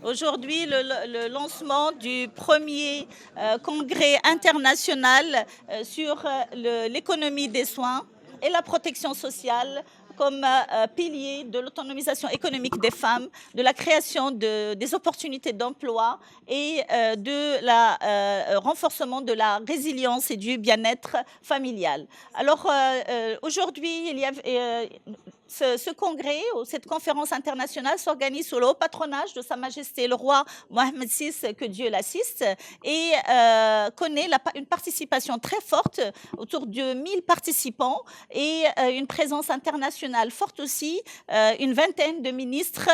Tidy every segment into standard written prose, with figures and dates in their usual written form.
Aujourd'hui, le lancement du premier congrès international sur l'économie des soins et la protection sociale comme pilier de l'autonomisation économique des femmes, de la création des opportunités d'emploi et de la renforcement de la résilience et du bien-être familial. Alors aujourd'hui, il y a ce congrès ou cette conférence internationale s'organise sous le haut patronage de Sa Majesté le roi Mohamed VI, que Dieu l'assiste, et connaît une participation très forte, autour de 1000 participants, et une présence internationale forte aussi, une vingtaine de ministres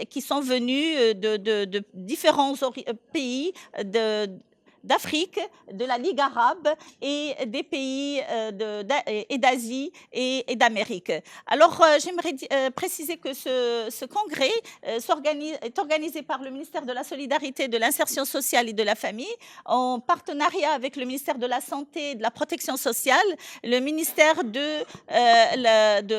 qui sont venus de différents pays d'Afrique, de la Ligue arabe et des pays et d'Asie et d'Amérique. Alors, j'aimerais préciser que ce congrès est organisé par le ministère de la Solidarité, de l'Insertion sociale et de la Famille, en partenariat avec le ministère de la Santé et de la Protection sociale, le ministère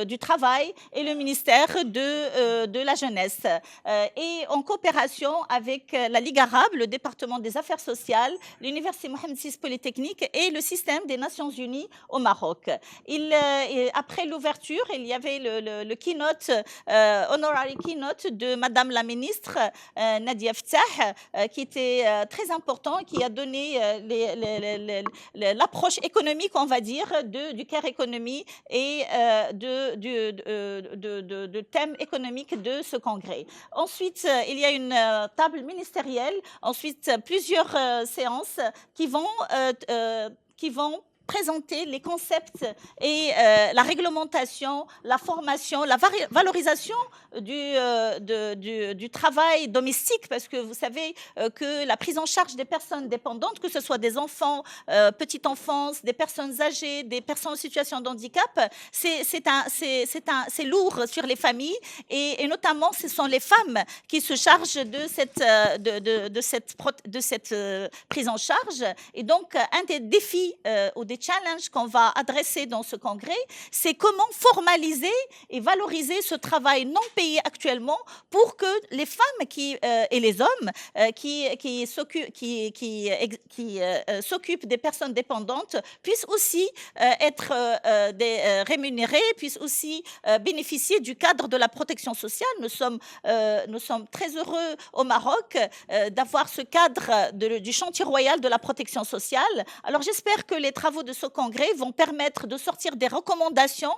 du Travail et le ministère de la Jeunesse, et en coopération avec la Ligue arabe, le département des affaires sociales, l'Université Mohamed VI Polytechnique et le système des Nations Unies au Maroc. Après l'ouverture, il y avait le keynote, honorary keynote de Madame la ministre Nadia Ftah, qui était très important, qui a donné l'approche économique, on va dire, du care economy et de thème économique de ce congrès. Ensuite, il y a une table ministérielle, ensuite plusieurs séances qui vont présenter les concepts et la réglementation, la formation, la valorisation du travail domestique, parce que vous savez que la prise en charge des personnes dépendantes, que ce soit des enfants, petite enfance, des personnes âgées, des personnes en situation de handicap, c'est lourd sur les familles, et notamment ce sont les femmes qui se chargent de cette prise en charge. Et donc un des défis ou des challenges qu'on va adresser dans ce congrès, c'est comment formaliser et valoriser ce travail non payé actuellement, pour que les femmes et les hommes qui s'occupent des personnes dépendantes puissent aussi être rémunérés, puissent aussi bénéficier du cadre de la protection sociale. Nous sommes très heureux au Maroc d'avoir ce cadre du chantier royal de la protection sociale. Alors j'espère que les travaux de ce congrès vont permettre de sortir des recommandations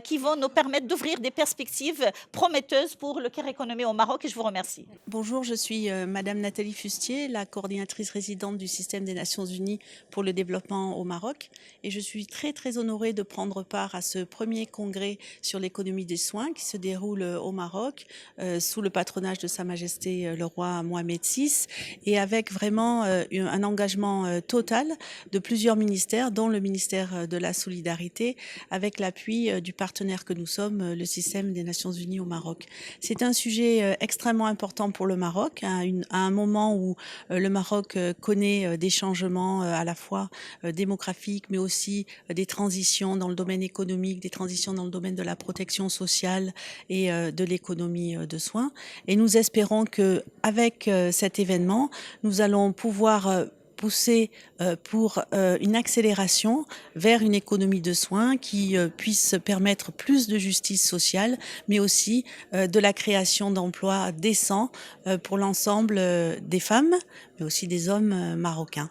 qui vont nous permettre d'ouvrir des perspectives prometteuses pour le care economy au Maroc, et je vous remercie. Bonjour, je suis Madame Nathalie Fustier, la coordinatrice résidente du système des Nations Unies pour le développement au Maroc, et je suis très honorée de prendre part à ce premier congrès sur l'économie des soins qui se déroule au Maroc sous le patronage de Sa Majesté le roi Mohamed VI, et avec vraiment un engagement total de plusieurs ministères, dont le ministère de la Solidarité, avec l'appui du partenaire que nous sommes, le système des Nations Unies au Maroc. C'est un sujet extrêmement important pour le Maroc, à un moment où le Maroc connaît des changements à la fois démographiques, mais aussi des transitions dans le domaine économique, des transitions dans le domaine de la protection sociale et de l'économie de soins. Et nous espérons que, avec cet événement, nous allons pouvoir pousser pour une accélération vers une économie de soins qui puisse permettre plus de justice sociale, mais aussi de la création d'emplois décents pour l'ensemble des femmes, mais aussi des hommes marocains.